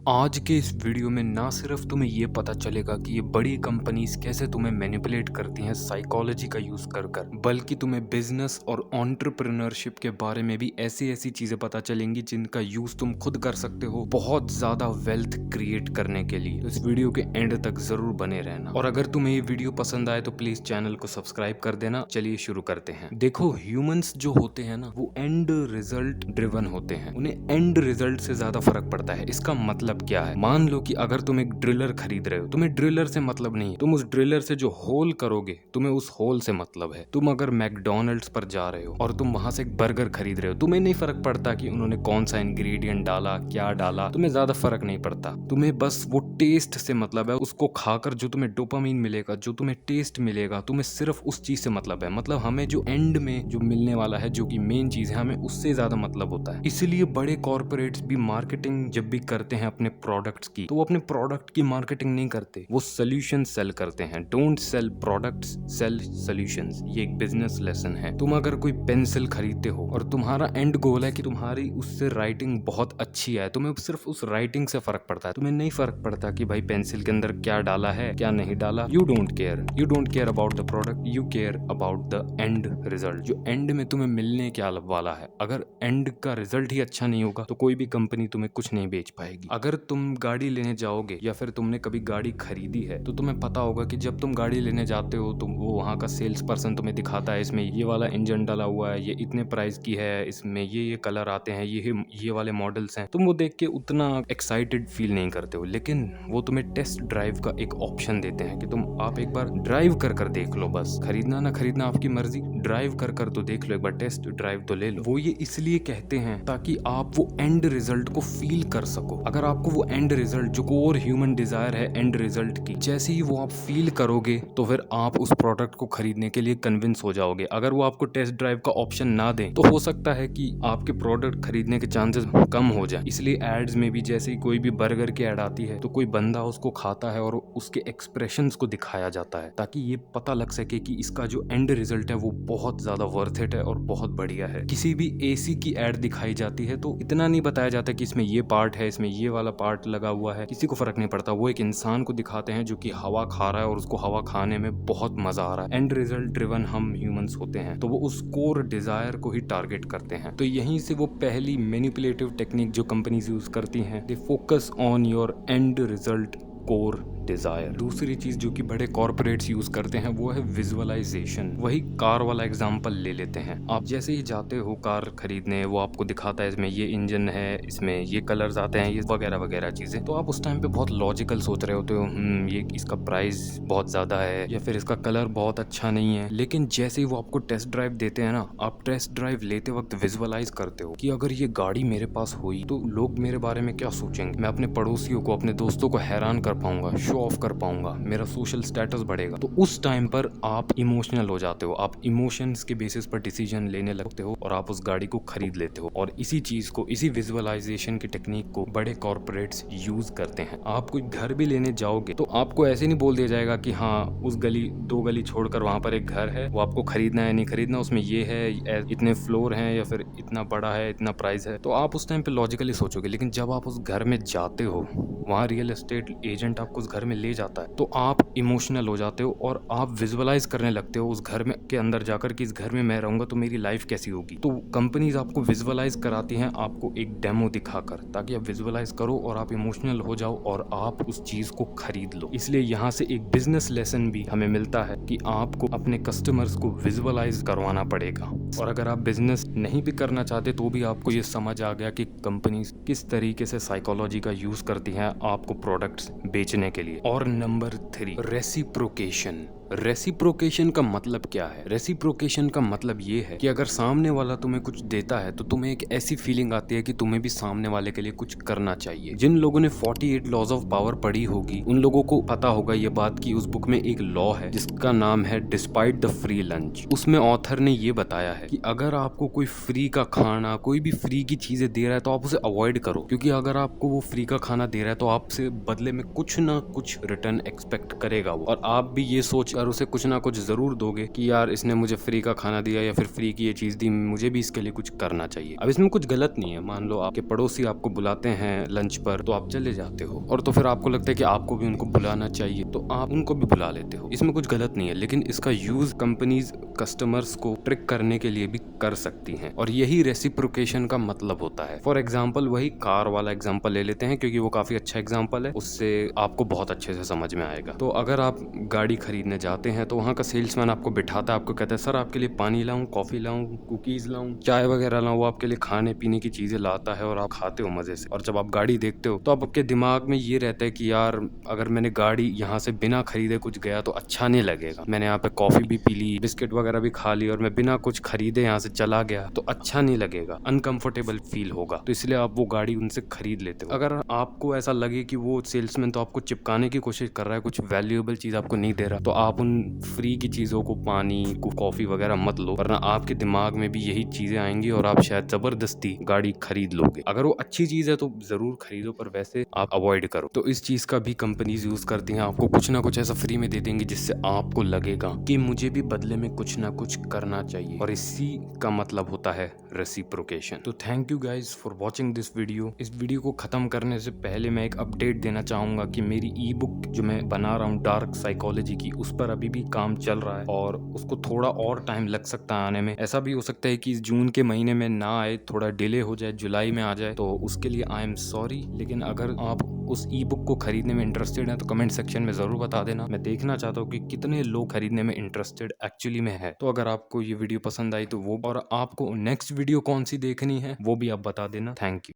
आज के इस वीडियो में ना सिर्फ तुम्हें ये पता चलेगा कि ये बड़ी कंपनीज कैसे तुम्हें मैनिपुलेट करती हैं साइकोलॉजी का यूज कर कर, बल्कि तुम्हें बिजनेस और एंटरप्रेन्योरशिप के बारे में भी ऐसी ऐसी चीजें पता चलेंगी जिनका यूज तुम खुद कर सकते हो बहुत ज्यादा वेल्थ क्रिएट करने के लिए। तो इस वीडियो के एंड तक जरूर बने रहना, और अगर तुम्हें ये वीडियो पसंद आए तो प्लीज चैनल को सब्सक्राइब कर देना। चलिए शुरू करते हैं। देखो, ह्यूमंस जो होते हैं ना, वो एंड रिजल्ट ड्रिवन होते हैं। उन्हें एंड रिजल्ट से ज्यादा फर्क पड़ता है। इसका मतलब क्या है? मान लो कि अगर तुम एक ड्रिलर खरीद रहे हो, तुम्हें ड्रिलर से मतलब नहीं है, तुम उस ड्रिलर से जो होल करोगे तुम्हें उस होल से मतलब है। तुम अगर मैकडोनल्ड्स पर जा रहे हो और तुम वहां से एक बर्गर खरीद रहे हो, तुम्हें नहीं फर्क पड़ता कि उन्होंने कौन सा इंग्रेडिएंट डाला, क्या डाला, तुम्हें ज्यादा फर्क नहीं पड़ता। तुम्हें बस वो टेस्ट से मतलब है। उसको खाकर जो तुम्हें डोपामीन मिलेगा, जो तुम्हें टेस्ट मिलेगा, तुम्हें सिर्फ उस चीज से मतलब है। मतलब हमें जो एंड में जो मिलने वाला है, जो कि मेन चीज है, हमें उससे ज्यादा मतलब होता है। इसीलिए बड़े कॉर्पोरेट्स भी मार्केटिंग जब भी करते हैं अपने प्रोडक्ट्स की, तो वो अपने प्रोडक्ट की मार्केटिंग नहीं करते, वो सोल्यूशन सेल करते हैं। Don't sell products, sell solutions. ये एक बिजनेस लेसन है। तुम अगर कोई पेंसिल खरीदते हो और तुम्हारा एंड गोल है कि तुम्हारी उससे राइटिंग बहुत अच्छी है, तुम्हें सिर्फ उस राइटिंग से फर्क पड़ता है। तुम्हें नहीं फर्क पड़ता कि भाई पेंसिल के अंदर क्या डाला है, क्या नहीं डाला। You don't care about the product, you care about the end result. जो एंड में तुम्हें मिलने क्या वाला है। अगर एंड का रिजल्ट ही अच्छा नहीं होगा तो कोई भी कंपनी तुम्हें कुछ नहीं बेच पाएगी। अगर तुम गाड़ी लेने जाओगे या फिर तुमने कभी गाड़ी खरीदी है, तो तुम्हें पता होगा कि जब तुम गाड़ी लेने जाते हो तो वो वहाँ का सेल्स पर्सन तुम्हें दिखाता है, इसमें ये वाला इंजन डाला हुआ है, ये इतने प्राइस की है, इसमें ये कलर आते हैं, ये वाले मॉडल्स हैं। तुम वो देख के उतना एक्साइटेड फील नहीं करते हो, लेकिन वो तुम्हें टेस्ट ड्राइव का एक ऑप्शन देते हैं कि आप एक बार ड्राइव कर देख लो। बस खरीदना ना खरीदना आपकी मर्जी, ड्राइव कर तो देख लो, एक बार टेस्ट ड्राइव तो ले लो। वो ये इसलिए कहते हैं ताकि आप वो एंड रिजल्ट को फील कर सको। अगर आपको वो एंड रिजल्ट, जो कोर ह्यूमन डिजायर है एंड रिजल्ट की, जैसे ही वो आप फील करोगे तो फिर आप उस प्रोडक्ट को खरीदने के लिए कन्विंस हो जाओगे। अगर वो आपको टेस्ट ड्राइव का ऑप्शन ना दें तो हो सकता है कि आपके प्रोडक्ट खरीदने के चांसेस कम हो जाए। इसलिए एड्स में भी जैसे ही कोई भी बर्गर की एड आती है तो कोई बंदा उसको खाता है और उसके एक्सप्रेशंस को दिखाया जाता है, ताकि ये पता लग सके कि इसका जो एंड रिजल्ट है वो बहुत ज्यादा वर्थ इट है और बहुत बढ़िया है। किसी भी एसी की एड दिखाई जाती है तो इतना नहीं बताया जाता कि इसमें ये पार्ट है, इसमें ये वाला पार्ट लगा हुआ है, किसी को फर्क नहीं पड़ता। वो एक इंसान को दिखाते हैं जो कि हवा खा रहा है और उसको हवा खाने में बहुत मजा आ रहा है। एंड रिजल्ट ड्रिवन हम ह्यूमंस होते हैं, तो वो उस कोर डिजायर को ही टारगेट करते हैं। तो यहीं से वो पहली मैनिपुलेटिव टेक्निक जो कंपनीज यूज करती हैं, they focus on your end result core desire. दूसरी चीज जो कि बड़े कॉर्पोरेट्स यूज करते हैं वो है विजुअलाइजेशन। वही कार वाला एग्जांपल ले लेते हैं। आप जैसे ही जाते हो कार खरीदने, वो आपको दिखाता है इसमें ये इंजन है, इसमें ये कलर्स आते हैं, ये वगैरह वगैरह चीजें। तो आप उस टाइम पे बहुत लॉजिकल सोच रहे होते हो, ये इसका प्राइस बहुत ज्यादा है या फिर इसका कलर बहुत अच्छा नहीं है। लेकिन जैसे ही वो आपको टेस्ट ड्राइव देते हैं ना, आप टेस्ट ड्राइव लेते वक्त विजुअलाइज करते हो कि अगर ये गाड़ी मेरे पास हुई तो लोग मेरे बारे में क्या सोचेंगे। मैं अपने पड़ोसियों को, अपने दोस्तों को हैरान कर पाऊंगा, शो ऑफ कर पाऊंगा, मेरा सोशल स्टेटस बढ़ेगा। तो उस टाइम पर आप इमोशनल हो जाते हो, आप इमोशंस के बेसिस पर डिसीजन लेने लगते हो और आप उस गाड़ी को खरीद लेते हो। और इसी चीज को, इसी विजुअलाइजेशन की टेक्निक को बड़े कॉर्पोरेट्स यूज करते हैं। आप कोई घर भी लेने जाओगे तो आपको ऐसे नहीं बोल दिया जाएगा कि हाँ उस गली, 2 गली छोड़कर वहां पर एक घर है, वो आपको खरीदना है नहीं खरीदना, उसमें ये है, इतने फ्लोर हैं या फिर इतना बड़ा है, इतना प्राइस है। तो आप उस टाइम पे लॉजिकली सोचोगे। लेकिन जब आप उस घर में जाते हो, वहाँ रियल एस्टेट एजेंट आपको उस घर में ले जाता है, तो आप इमोशनल हो जाते हो और आप विजुअलाइज करने लगते हो उस घर में के अंदर जाकर कि इस घर में मैं रहूंगा तो मेरी लाइफ कैसी होगी। तो कंपनीज आपको विजुअलाइज कराती हैं, आपको एक डेमो दिखाकर, ताकि आप विजुअलाइज करो और आप इमोशनल हो जाओ और आप उस चीज को खरीद लो। इसलिए यहाँ से एक बिजनेस लेसन भी हमें मिलता है कि आपको अपने कस्टमर्स को विजुअलाइज करवाना पड़ेगा। और अगर आप बिजनेस नहीं भी करना चाहते तो भी आपको ये समझ आ गया कि कंपनीज किस तरीके से साइकोलॉजी का यूज करती हैं आपको प्रोडक्ट्स बेचने के लिए। और नंबर 3, रेसिप्रोकेशन। रेसिप्रोकेशन का मतलब क्या है? रेसिप्रोकेशन का मतलब ये है कि अगर सामने वाला तुम्हें कुछ देता है तो तुम्हें एक ऐसी फीलिंग आती है कि तुम्हें भी सामने वाले के लिए कुछ करना चाहिए। जिन लोगों ने 48 लॉज ऑफ पावर पढ़ी होगी, उन लोगों को पता होगा ये बात कि उस बुक में एक लॉ है जिसका नाम है डिस्पाइट द फ्री लंच। उसमें ऑथर ने ये बताया है कि अगर आपको कोई फ्री का खाना, कोई भी फ्री की चीजें दे रहा है तो आप उसे अवॉइड करो, क्योंकि अगर आपको वो फ्री का खाना दे रहा है तो आपसे बदले में कुछ ना कुछ कुछ रिटर्न एक्सपेक्ट करेगा वो, और आप भी ये सोच कर उसे कुछ ना कुछ जरूर दोगे कि यार इसने मुझे फ्री का खाना दिया या फिर फ्री की ये चीज दी, मुझे भी इसके लिए कुछ करना चाहिए। अब इसमें कुछ गलत नहीं है। मान लो आपके पड़ोसी आपको बुलाते हैं लंच पर, तो आप चले जाते हो, और तो फिर आपको लगता है कि आपको भी उनको बुलाना चाहिए, तो आप उनको भी बुला लेते हो। इसमें कुछ गलत नहीं है, लेकिन इसका यूज कंपनीज कस्टमर्स को ट्रिक करने के लिए भी कर सकती हैं, और यही रेसिप्रोकेशन का मतलब होता है। फॉर एग्जाम्पल वही कार वाला एग्जाम्पल ले लेते हैं, क्योंकि वो काफी अच्छा एग्जाम्पल है, उससे आपको बहुत अच्छे से समझ में आएगा। तो अगर आप गाड़ी खरीदने जाते हैं, तो वहाँ का सेल्समैन आपको बिठाता है, आपको कहता है सर आपके लिए पानी लाऊं, कॉफी लाऊं, कुकीज लाऊं, चाय वगैरह लाऊं। वो आपके लिए खाने पीने की चीजें लाता है और आप खाते हो मजे से। और जब आप गाड़ी देखते हो तो आपके दिमाग में ये रहता है कि यार अगर मैंने गाड़ी यहाँ से बिना खरीदे कुछ गया तो अच्छा नहीं लगेगा। मैंने यहाँ पे कॉफी भी पी ली, बिस्किट वगैरह भी खा ली, और मैं बिना कुछ खरीदे यहाँ से चला गया तो अच्छा नहीं लगेगा, अनकंफर्टेबल फील होगा। तो इसलिए आप वो गाड़ी उनसे खरीद लेते हो। अगर आपको ऐसा लगे कि वो सेल्समैन तो आपको चिपकाने की कोशिश कर रहा है, कुछ वैल्यूएबल चीज आपको नहीं दे रहा, तो आप उन फ्री की चीजों को, पानी को, कॉफी वगैरह मत लो, वरना आपके दिमाग में भी यही चीजें आएंगी और आप शायद जबरदस्ती गाड़ी खरीद लोगे। अगर वो अच्छी चीज है तो जरूर खरीदो, पर वैसे आप अवॉइड करो। तो इस चीज का भी कंपनीज यूज करती हैं, आपको कुछ ना कुछ ऐसा फ्री में दे देंगे जिससे आपको लगेगा कि मुझे भी बदले में कुछ ना कुछ करना चाहिए, और इसी का मतलब होता है रेसिप्रोकेशन। तो thank you guys for watching this video. इस वीडियो को खत्म करने से पहले मैं एक अपडेट देना चाहूंगा कि मेरी ई बुक जो मैं बना रहा हूँ डार्क साइकोलॉजी की, उस पर अभी भी काम चल रहा है, और उसको थोड़ा और टाइम लग सकता है आने में। ऐसा भी हो सकता है कि जून के महीने में ना आए, थोड़ा डिले हो जाए, जुलाई में आ जाए, तो उसके लिए आई एम सॉरी। लेकिन अगर आप उस ई बुक को खरीदने में इंटरेस्टेड हैं तो कमेंट सेक्शन में जरूर बता देना। मैं देखना चाहता हूँ कि कितने लोग खरीदने में इंटरेस्टेड एक्चुअली में है। तो अगर आपको ये वीडियो पसंद आई तो वो, और आपको नेक्स्ट वीडियो कौन सी देखनी है वो भी आप बता देना। Thank you.